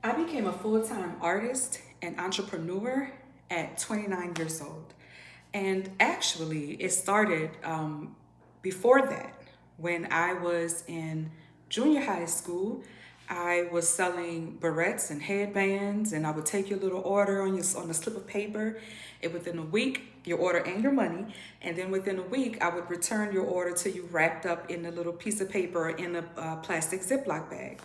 I became a full-time artist and entrepreneur at 29 years old. And actually, it started before that. When I was in junior high school, I was selling barrettes and headbands, and I would take your little order on a slip of paper. And within a week, your order and your money, and then within a week, I would return your order to you wrapped up in a little piece of paper or in a plastic Ziploc bag.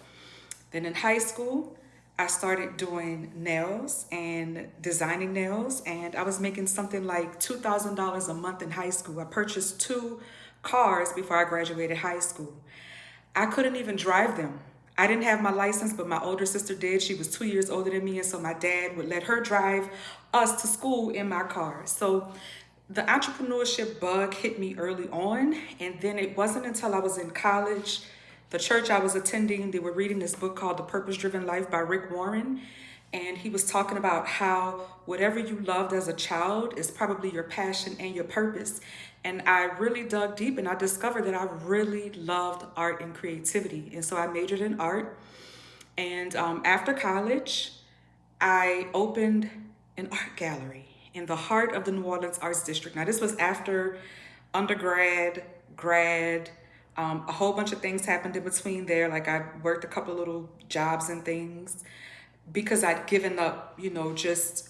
Then in high school, I started doing nails and designing nails, and I was making something like $2,000 a month in high school. I purchased two cars before I graduated high school. I couldn't even drive them. I didn't have my license, but my older sister did. She was 2 years older than me, and so my dad would let her drive us to school in my car. So the entrepreneurship bug hit me early on, and then it wasn't until I was in college. The church I was attending, they were reading this book called The Purpose Driven Life by Rick Warren. And he was talking about how whatever you loved as a child is probably your passion and your purpose. And I really dug deep and I discovered that I really loved art and creativity. And so I majored in art. And after college, I opened an art gallery in the heart of the New Orleans Arts District. Now, this was after undergrad, grad, a whole bunch of things happened in between there. Like I worked a couple of little jobs and things because I'd given up, just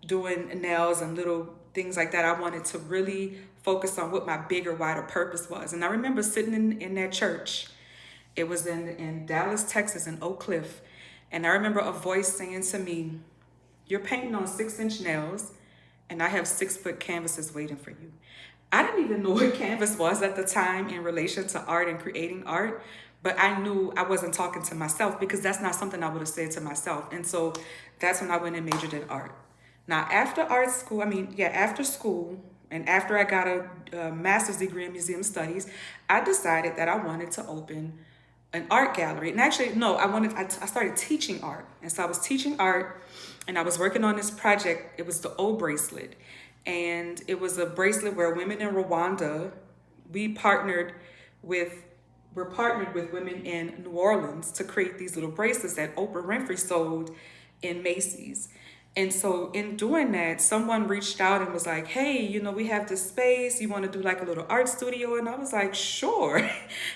doing nails and little things like that. I wanted to really focus on what my bigger, wider purpose was. And I remember sitting in that church. It was in Dallas, Texas, in Oak Cliff. And I remember a voice saying to me, "You're painting on 6-inch nails, and I have 6-foot canvases waiting for you." I didn't even know what canvas was at the time in relation to art and creating art, but I knew I wasn't talking to myself because that's not something I would have said to myself. And so that's when I went and majored in art. Now, after school, and after I got a master's degree in museum studies, I decided that I wanted to open an art gallery. And actually, no, I started teaching art. And so I was teaching art and I was working on this project. It was the O bracelet. And it was a bracelet where women in Rwanda, we partnered with, we're partnered with women in New Orleans to create these little bracelets that Oprah Winfrey sold in Macy's. And so in doing that, someone reached out and was like, "Hey, we have this space. You want to do like a little art studio?" And I was like, "Sure."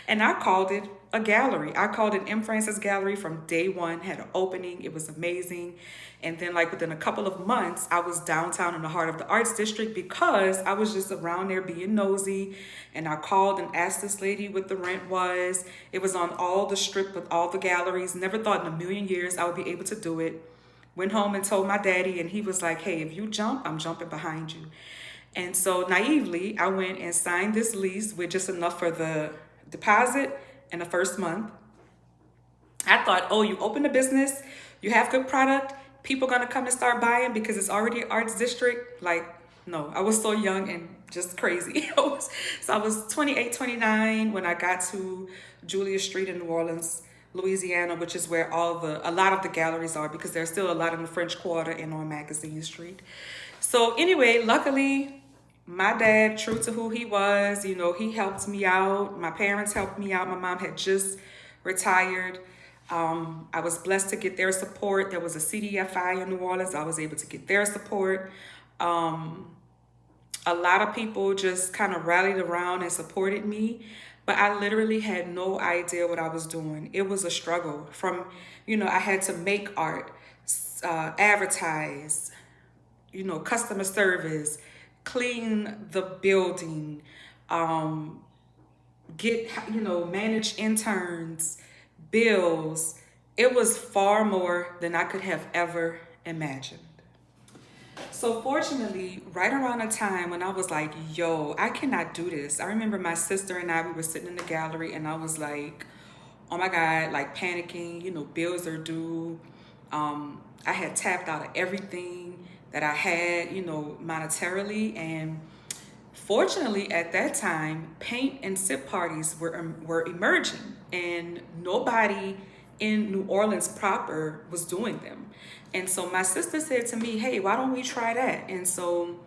And I called it a gallery. I called it M. Francis Gallery from day one, had an opening. It was amazing. And then like within a couple of months, I was downtown in the heart of the arts district because I was just around there being nosy. And I called and asked this lady what the rent was. It was on all the strip with all the galleries. Never thought in a million years I would be able to do it. Went home and told my daddy, and he was like, "Hey, if you jump, I'm jumping behind you." And so naively, I went and signed this lease with just enough for the deposit and the first month. I thought, oh, you open a business, you have good product, people gonna come and start buying because it's already an arts district. Like, no, I was so young and just crazy. So I was 28, 29 when I got to Julia Street in New Orleans, Louisiana, which is where a lot of the galleries are because there's still a lot in the French Quarter and on Magazine Street. So anyway, luckily, my dad, true to who he was, he helped me out. My parents helped me out. My mom had just retired. I was blessed to get their support. There was a CDFI in New Orleans. I was able to get their support. A lot of people just kind of rallied around and supported me, but I literally had no idea what I was doing. It was a struggle I had to make art, advertise, customer service, clean the building, manage interns, bills. It was far more than I could have ever imagined. So fortunately, right around the time when I was like, yo, I cannot do this. I remember my sister and I, we were sitting in the gallery and I was like, oh my God, like panicking, bills are due. I had tapped out of everything that I had, monetarily. And fortunately, at that time, paint and sip parties were emerging, and nobody in New Orleans proper was doing them. And so my sister said to me, "Hey, why don't we try that?" And so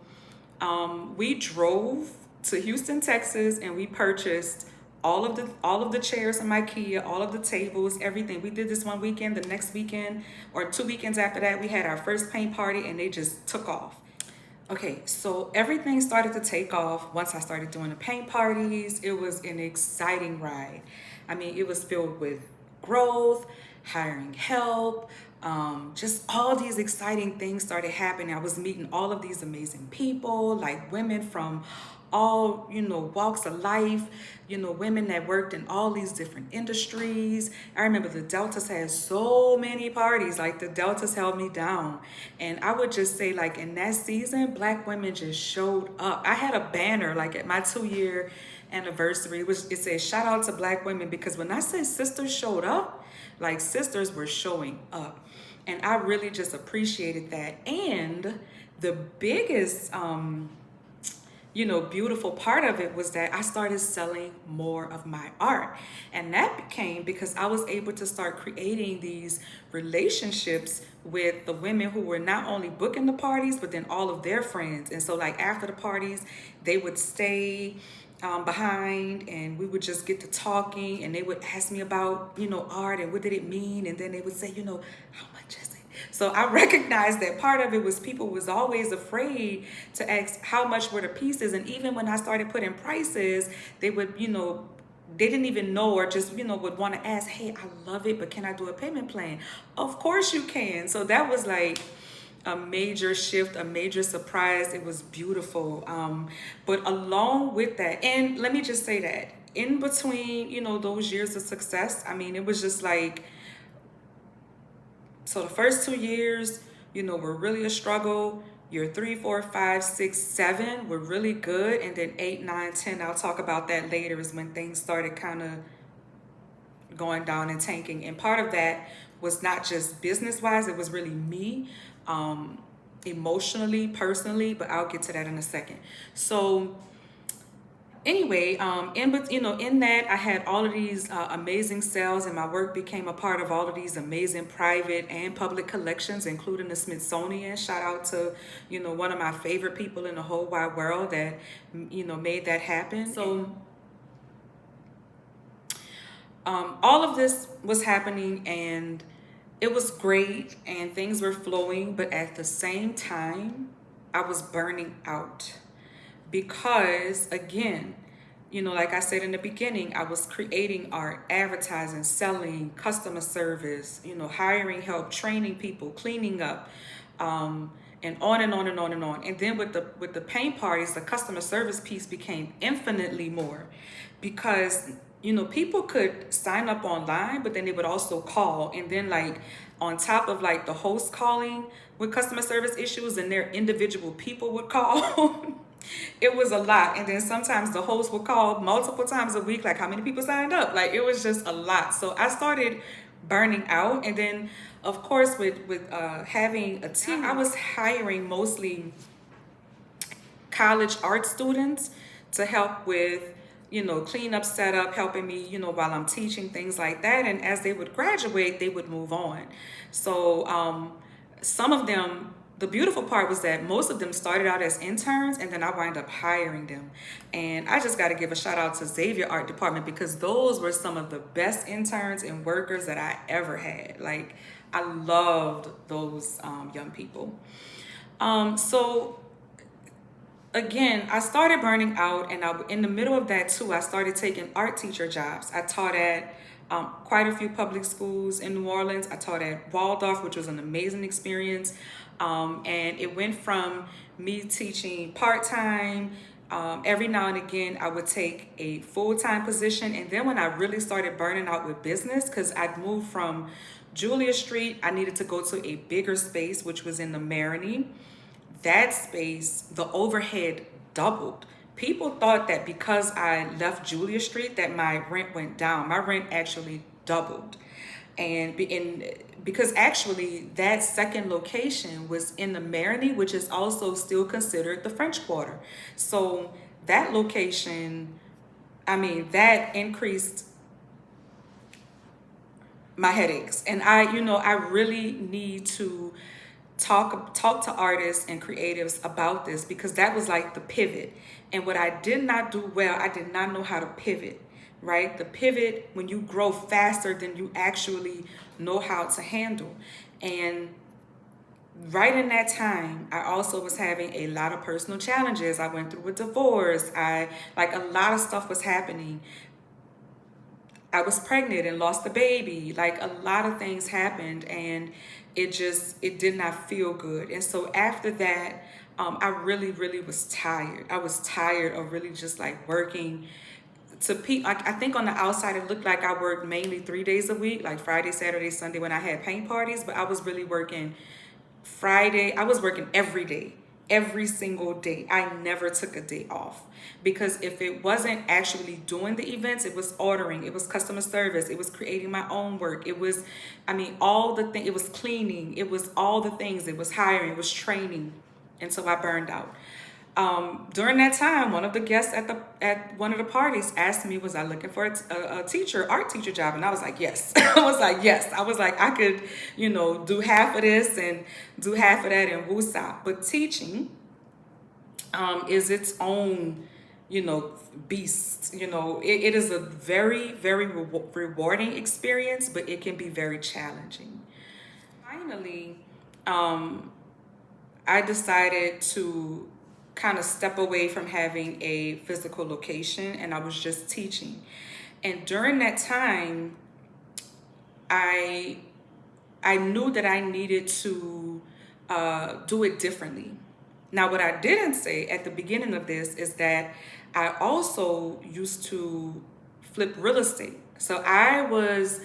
we drove to Houston, Texas, and we purchased all of the chairs from IKEA, all of the tables, everything. We did this one weekend. The next weekend or 2 weekends after that, we had our first paint party, and they just took off. Okay, so everything started to take off once I started doing the paint parties. It was an exciting ride. I mean, it was filled with growth, hiring help, just all these exciting things started happening. I was meeting all of these amazing people, like women from all, walks of life, women that worked in all these different industries. I remember the Deltas had so many parties, like the Deltas held me down. And I would just say, like, in that season, Black women just showed up. I had a banner, like, at my 2-year anniversary. It said, shout out to Black women, because when I say sisters showed up, like, sisters were showing up. And I really just appreciated that. And the biggest, beautiful part of it was that I started selling more of my art. And that became because I was able to start creating these relationships with the women who were not only booking the parties, but then all of their friends. And so, like, after the parties, they would stay behind, and we would just get to talking, and they would ask me about, art and what did it mean. And then they would say, how much is it? So I recognized that part of it was people was always afraid to ask how much were the pieces. And even when I started putting prices, they would, they didn't even know, or just, would want to ask, hey, I love it, but can I do a payment plan? Of course you can. So that was like a major shift, a major surprise. It was beautiful. But along with that, and let me just say that in between, those years of success, I mean, it was just like, so the first 2 years, were really a struggle. Year 3, 4, 5, 6, 7 were really good. And then 8, 9, 10, I'll talk about that later, is when things started kind of going down and tanking. And part of that was not just business-wise, it was really me, emotionally, personally, but I'll get to that in a second. So anyway, in that, I had all of these amazing sales, and my work became a part of all of these amazing private and public collections, including the Smithsonian. Shout out to, one of my favorite people in the whole wide world that, made that happen. So all of this was happening, and it was great, and things were flowing, but at the same time, I was burning out. Because again, like I said in the beginning, I was creating art, advertising, selling, customer service, hiring help, training people, cleaning up, and on and on and on and on. And then with the paint parties, the customer service piece became infinitely more, because people could sign up online, but then they would also call. And then, like, on top of, like, the host calling with customer service issues, and their individual people would call. It was a lot. And then sometimes the host would call multiple times a week, like, how many people signed up? Like, it was just a lot. So I started burning out. And then, of course, with having a team, I was hiring mostly college art students to help with, cleanup, setup, helping me, while I'm teaching, things like that. And as they would graduate, they would move on. So some of them, the beautiful part was that most of them started out as interns, and then I wound up hiring them. And I just got to give a shout out to Xavier Art Department, because those were some of the best interns and workers that I ever had. Like, I loved those young people. So again, I started burning out, and in the middle of that too, I started taking art teacher jobs. I taught at quite a few public schools in New Orleans. I taught at Waldorf, which was an amazing experience. And it went from me teaching part-time. Every now and again, I would take a full-time position. And then when I really started burning out with business, because I'd moved from Julia Street, I needed to go to a bigger space, which was in the Marigny. That space, the overhead doubled. People thought that because I left Julia Street that my rent went down. My rent actually doubled. And because actually that second location was in the Marigny, which is also still considered the French Quarter. So that location, I mean, that increased my headaches. And I really need to talk to artists and creatives about this, because that was like the pivot. And what I did not do well, I did not know how to pivot, right? The pivot when you grow faster than you actually know how to handle. And right in that time, I also was having a lot of personal challenges. I went through a divorce. Like a lot of stuff was happening. I was pregnant and lost the baby. Like a lot of things happened, and it did not feel good. And so after that, I really, really was tired. I was tired of really just like working to peak. Like I think on the outside it looked like I worked mainly 3 days a week, like Friday, Saturday, Sunday when I had paint parties, but I was really working Friday. I was working every day, every single day. I never took a day off because if it wasn't actually doing the events, it was ordering, it was customer service, it was creating my own work. It was, I mean, all the things, it was cleaning, it was all the things, it was hiring, it was training. And so I burned out. During that time, one of the guests at one of the parties asked me, was I looking for a teacher, art teacher job? And I was like, yes. I was like, yes. I was like, I could, do half of this and do half of that in Woosop. But teaching is its own, beast. It is a very, very rewarding experience, but it can be very challenging. Finally, I decided to kind of step away from having a physical location, and I was just teaching. And during that time, I knew that I needed to do it differently. Now, what I didn't say at the beginning of this is that I also used to flip real estate. So I was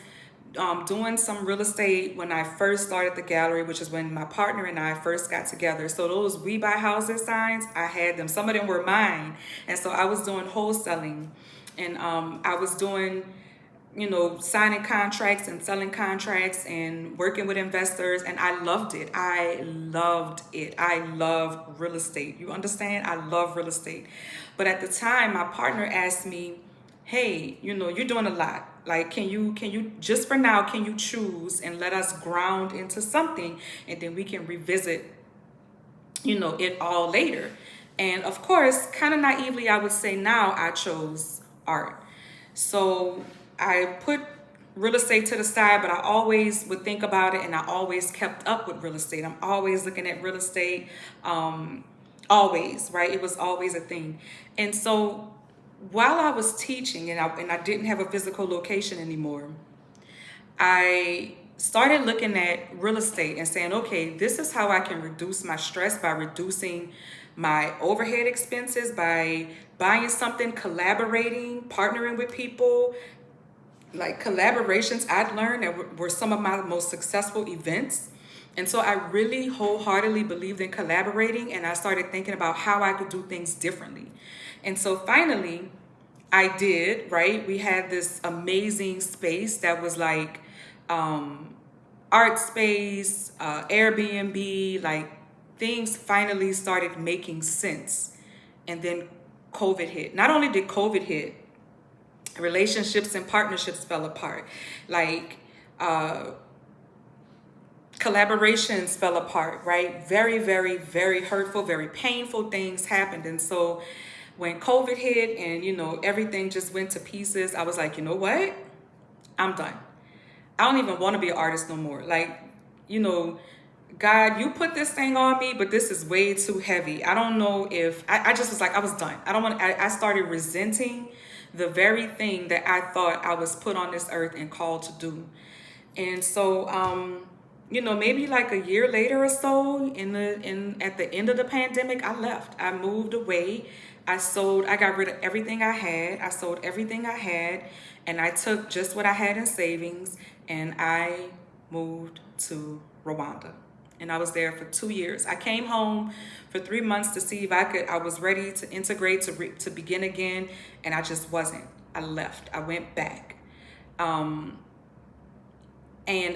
doing some real estate when I first started the gallery, which is when my partner and I first got together. So those "We Buy Houses" signs, I had them. Some of them were mine. And so I was doing wholesaling, and I was doing, signing contracts and selling contracts and working with investors. And I loved it. I loved it. I love real estate. You understand? I love real estate. But at the time, my partner asked me, hey, you're doing a lot. Like, can you just for now, can you choose and let us ground into something, and then we can revisit, it all later. And of course, kind of naively, I would say now I chose art. So I put real estate to the side, but I always would think about it, and I always kept up with real estate. I'm always looking at real estate, always, right? It was always a thing. And so while I was teaching and I didn't have a physical location anymore, I started looking at real estate and saying, okay, this is how I can reduce my stress by reducing my overhead expenses, by buying something, collaborating, partnering with people. Like collaborations I'd learned that were some of my most successful events. And so I really wholeheartedly believed in collaborating, and I started thinking about how I could do things differently. And so finally, I did, right? We had this amazing space that was like art space, Airbnb, like things finally started making sense. And then COVID hit. Not only did COVID hit, relationships and partnerships fell apart. Like collaborations fell apart, right? Very, very, very hurtful, very painful things happened. And so when COVID hit and, everything just went to pieces, I was like, you know what? I'm done. I don't even want to be an artist no more. Like, God, you put this thing on me, but this is way too heavy. I don't know if, I just was like, I was done. I don't want to, I started resenting the very thing that I thought I was put on this earth and called to do. And so, maybe like a year later or so, at the end of the pandemic, I left. I moved away. I got rid of everything I had. I sold everything I had, and I took just what I had in savings, and I moved to Rwanda. And I was there for 2 years. I came home for 3 months to see if I was ready to integrate, to begin again, and I just wasn't. I left. I went back. And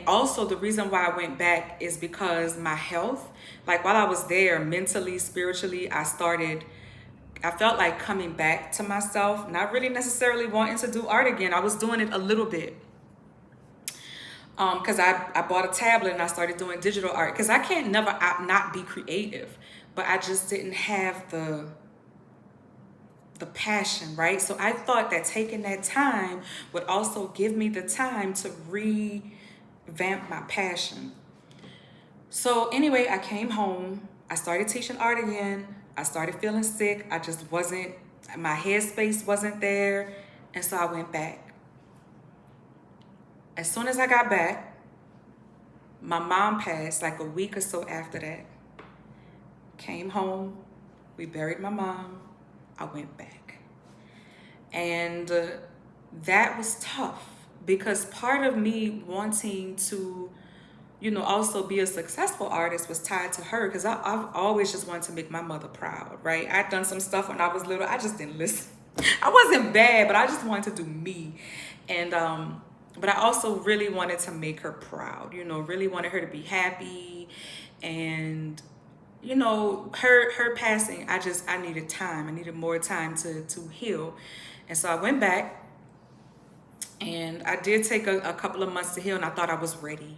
also the reason why I went back is because my health, like while I was there, mentally, spiritually, I felt like coming back to myself, not really necessarily wanting to do art again. I was doing it a little bit. Because I bought a tablet and I started doing digital art. Because I can't never not be creative. But I just didn't have the the passion, right? So I thought that taking that time would also give me the time to revamp my passion. So anyway, I came home. I started teaching art again. I started feeling sick. I just wasn't, my headspace wasn't there. And so I went back. As soon as I got back, my mom passed like a week or so after that. Came home. We buried my mom. I went back. And that was tough because part of me wanting to, also be a successful artist was tied to her because I've always just wanted to make my mother proud, right? I'd done some stuff when I was little. I just didn't listen. I wasn't bad, but I just wanted to do me. And, but I also really wanted to make her proud, really wanted her to be happy. And, her passing, I needed time. I needed more time to heal. And so I went back and I did take a couple of months to heal and I thought I was ready.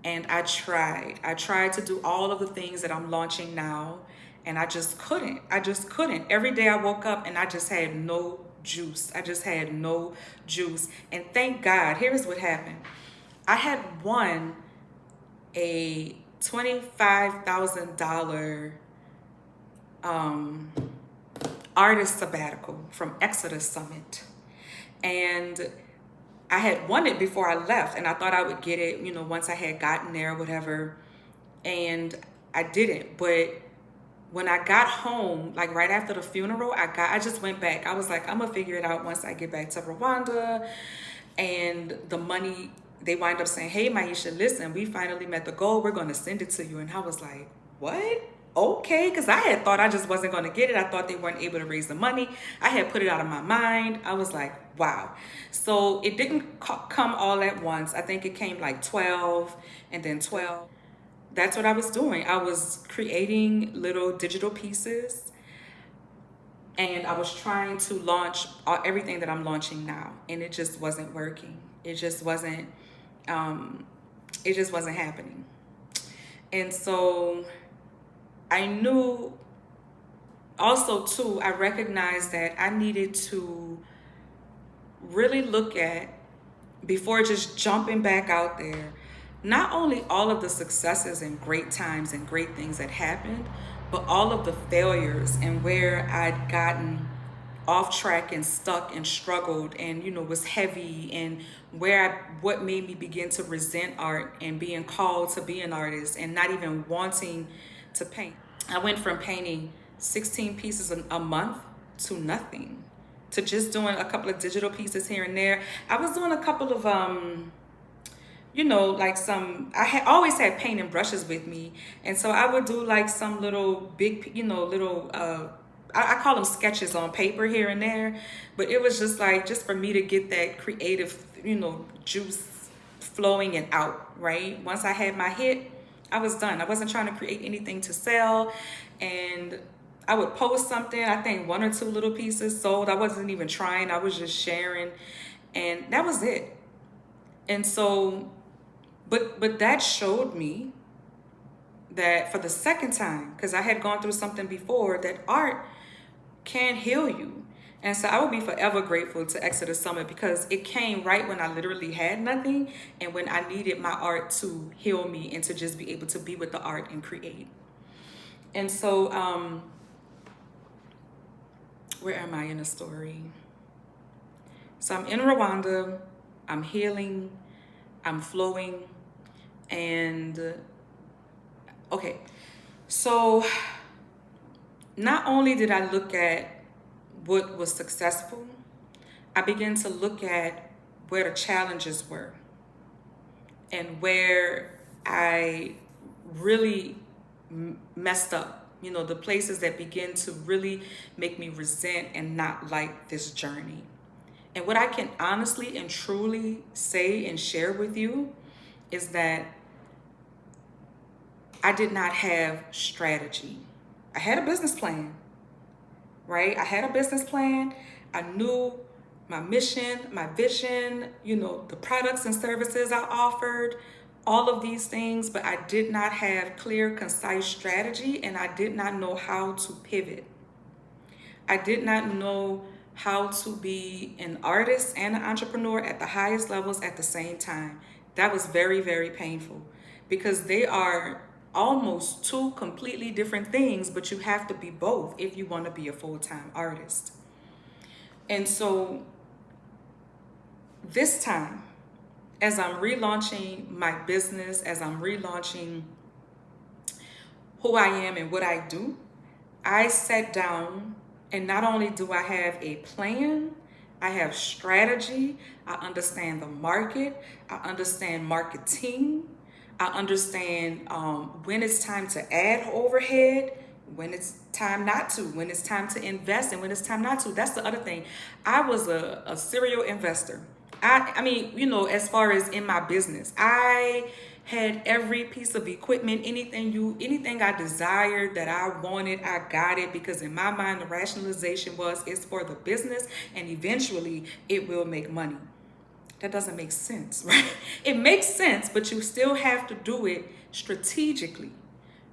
And I tried to do all of the things that I'm launching now. And I just couldn't. Every day I woke up and I just had no juice. I just had no juice. And thank God, here's what happened. I had won a $25,000 artist sabbatical from Exodus Summit. And I had won it before I left and I thought I would get it, once I had gotten there or whatever. And I didn't. But when I got home, like right after the funeral, I just went back. I was like, I'm gonna figure it out once I get back to Rwanda. And the money, they wind up saying, hey, Maisha, listen, we finally met the goal. We're gonna send it to you. And I was like, what? Okay, because I had thought I just wasn't going to get it. I thought they weren't able to raise the money. I had put it out of my mind. I was like, wow. So it didn't come all at once. I think it came like 12 and then 12. That's what I was doing. I was creating little digital pieces and I was trying to launch everything that I'm launching now. And it just wasn't working. It just wasn't happening. And so I knew also too, I recognized that I needed to really look at, before just jumping back out there, not only all of the successes and great times and great things that happened, but all of the failures and where I'd gotten off track and stuck and struggled and, was heavy, and what made me begin to resent art and being called to be an artist and not even wanting to paint. I went from painting 16 pieces a month to nothing, to just doing a couple of digital pieces here and there. I was doing a couple of, I had always had paint and brushes with me. And so I would do like some little big, I call them sketches on paper here and there. But it was just for me to get that creative, juice flowing and out, right? Once I had my hit, I was done. I wasn't trying to create anything to sell. And I would post something, I think 1 or 2 little pieces sold. I wasn't even trying. I was just sharing. And that was it. And so, but that showed me that for the second time, because I had gone through something before, that art can heal you. And so I would be forever grateful to Exodus Summit because it came right when I literally had nothing and when I needed my art to heal me and to just be able to be with the art and create. And so, where am I in the story? So I'm in Rwanda, I'm healing, I'm flowing, and okay. So not only did I look at what was successful, I began to look at where the challenges were and where I really messed up, the places that begin to really make me resent and not like this journey. And what I can honestly and truly say and share with you is that I did not have strategy. I had a business plan, right? I had a business plan. I knew my mission, my vision, the products and services I offered, all of these things, but I did not have clear, concise strategy, and I did not know how to pivot. I did not know how to be an artist and an entrepreneur at the highest levels at the same time. That was very, very painful because they are almost two completely different things, but you have to be both if you want to be a full-time artist. And so this time, as I'm relaunching my business, as I'm relaunching who I am and what I do, I sat down and not only do I have a plan, I have strategy, I understand the market, I understand marketing, I understand when it's time to add overhead, when it's time not to, when it's time to invest, and when it's time not to. That's the other thing. I was a serial investor. I mean, as far as in my business, I had every piece of equipment, anything I desired that I wanted, I got it, because in my mind the rationalization was it's for the business and eventually it will make money. That doesn't make sense, right? It makes sense, but you still have to do it strategically,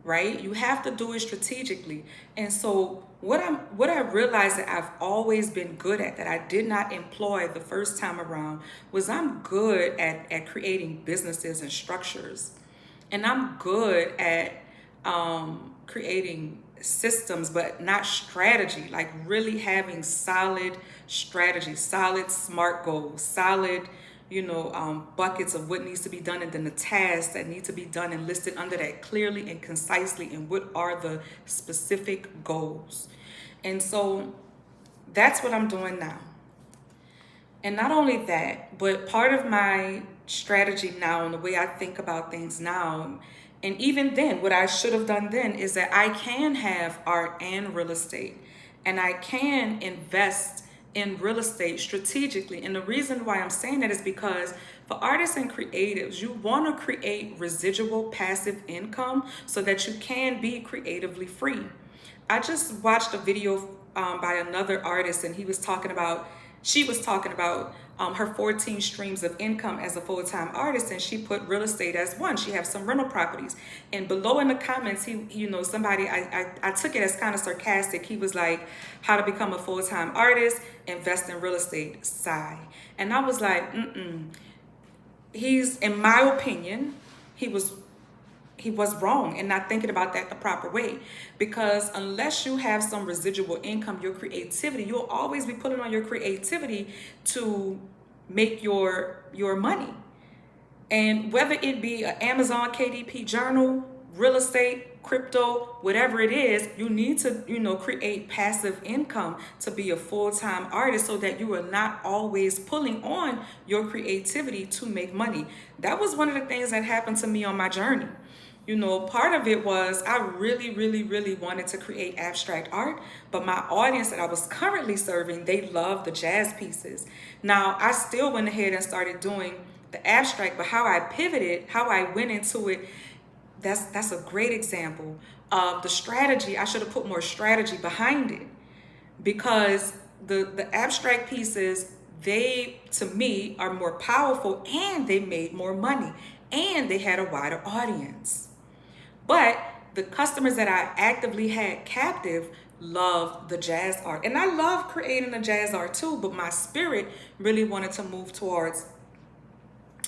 right? You have to do it strategically. And so what I realized that I've always been good at, that I did not employ the first time around, was I'm good at creating businesses and structures. And I'm good at creating systems, but not strategy, like really having solid strategy, solid SMART goals, solid buckets of what needs to be done, and then the tasks that need to be done and listed under that clearly and concisely, and what are the specific goals. And so that's what I'm doing now. And not only that, but part of my strategy now and the way I think about things now, and even then, what I should have done then, is that I can have art and real estate, and I can invest in real estate strategically. And the reason why I'm saying that is because for artists and creatives, you want to create residual passive income so that you can be creatively free. I just watched a video by another artist, and she was talking about her 14 streams of income as a full-time artist, and she put real estate as one. She has some rental properties, and below in the comments, somebody, I took it as kind of sarcastic. He was like, how to become a full-time artist, invest in real estate, sigh. And I was like, he's, in my opinion, he was wrong in not thinking about that the proper way. Because unless you have some residual income, your creativity, you'll always be pulling on your creativity to make your money. And whether it be an Amazon KDP journal, real estate, crypto, whatever it is, you need to, create passive income to be a full-time artist, so that you are not always pulling on your creativity to make money. That was one of the things that happened to me on my journey. Part of it was I really, really, really wanted to create abstract art, but my audience that I was currently serving, they loved the jazz pieces. Now, I still went ahead and started doing the abstract, but how I pivoted, how I went into it, that's a great example of the strategy. I should have put more strategy behind it, because the abstract pieces, they, to me, are more powerful, and they made more money, and they had a wider audience. But the customers that I actively had captive loved the jazz art. And I love creating the jazz art too, but my spirit really wanted to move towards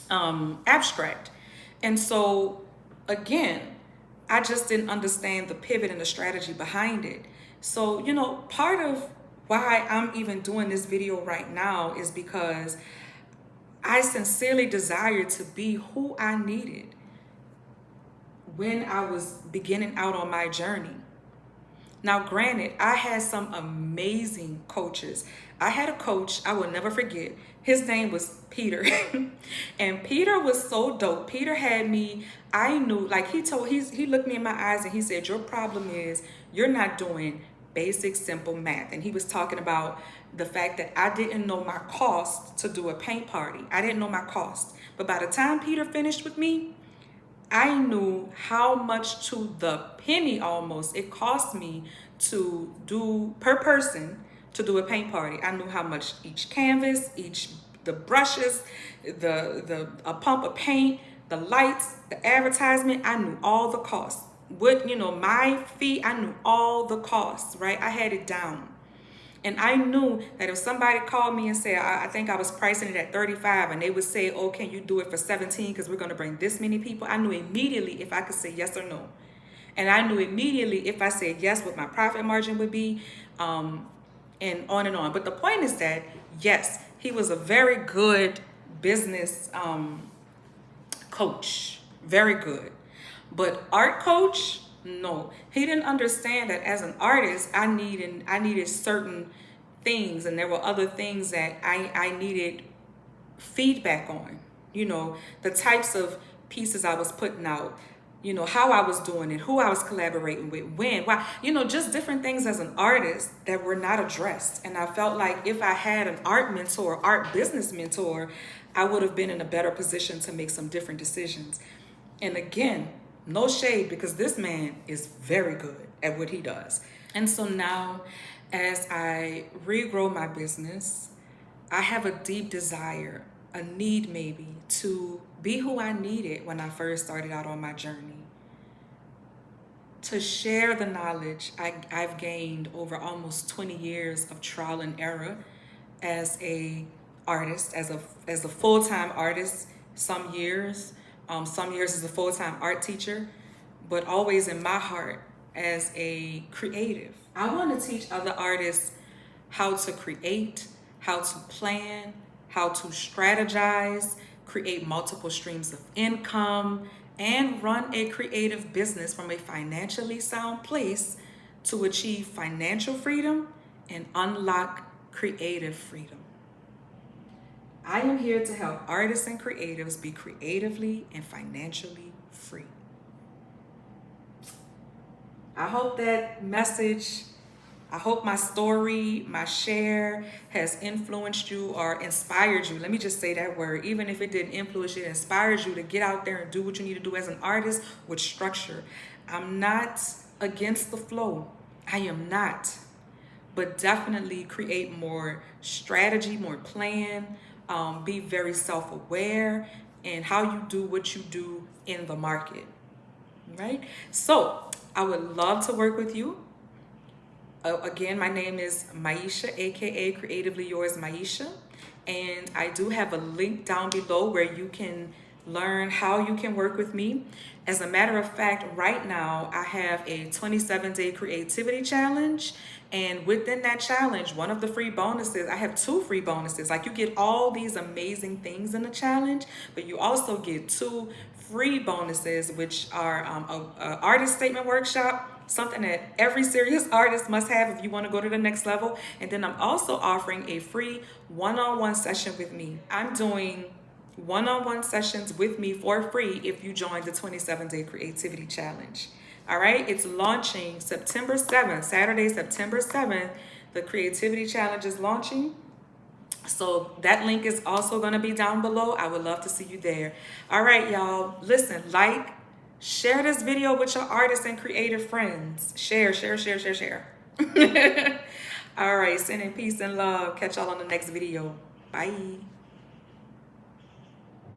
abstract. And so, again, I just didn't understand the pivot and the strategy behind it. So, part of why I'm even doing this video right now is because I sincerely desired to be who I needed when I was beginning out on my journey. Now, granted, I had some amazing coaches. I had a coach I will never forget. His name was Peter. And Peter was so dope. Peter had me, I knew, like he looked me in my eyes and he said, your problem is you're not doing basic, simple math. And he was talking about the fact that I didn't know my cost to do a paint party. I didn't know my cost. But by the time Peter finished with me, I knew how much, to the penny almost, it cost me to do, per person, to do a paint party. I knew how much each canvas, the brushes, a pump of paint, the lights, the advertisement, I knew all the costs. My fee, I knew all the costs, right? I had it down. And I knew that if somebody called me and said, I think I was pricing it at 35, and they would say, oh, can you do it for 17 because we're going to bring this many people? I knew immediately if I could say yes or no. And I knew immediately if I said yes, what my profit margin would be, and on and on. But the point is that, yes, he was a very good business coach, very good. But art coach, no. He didn't understand that as an artist, I needed certain things, and there were other things that I needed feedback on. You know, the types of pieces I was putting out, you know, how I was doing it, who I was collaborating with, when, why, you know, just different things as an artist that were not addressed. And I felt like if I had an art mentor, art business mentor, I would have been in a better position to make some different decisions. And again, no shade, because this man is very good at what he does. And so now, as I regrow my business, I have a deep desire, a need maybe, to be who I needed when I first started out on my journey. To share the knowledge I've gained over almost 20 years of trial and error as a artist, as a full-time artist, some years as a full-time art teacher, but always in my heart as a creative. I want to teach other artists how to create, how to plan, how to strategize, create multiple streams of income, and run a creative business from a financially sound place to achieve financial freedom and unlock creative freedom. I am here to help artists and creatives be creatively and financially free. I hope that message, I hope my story, my share has influenced you or inspired you. Let me just say that word. Even if it didn't influence you, it inspires you to get out there and do what you need to do as an artist with structure. I'm not against the flow. I am not. But definitely create more strategy, more plan, be very self-aware in how you do what you do in the market, right? So I would love to work with you. Again, my name is Maisha, aka Creatively Yours Maisha, and I do have a link down below where you can learn how you can work with me. As a matter of fact, right now I have a 27-day creativity challenge, and within that challenge, one of the free bonuses, I have 2 free bonuses. Like, you get all these amazing things in the challenge, but you also get 2 free bonuses, which are a artist statement workshop, something that every serious artist must have if you want to go to the next level. And then I'm also offering a free one-on-one session with me. I'm doing one-on-one sessions with me for free if you join the 27-day creativity challenge. All right, it's launching September 7th, Saturday, September 7th. The creativity challenge is launching. So that link is also going to be down below. I would love to see you there. All right, y'all. Listen, like, share this video with your artists and creative friends. Share. All right, sending peace and love. Catch y'all on the next video. Bye.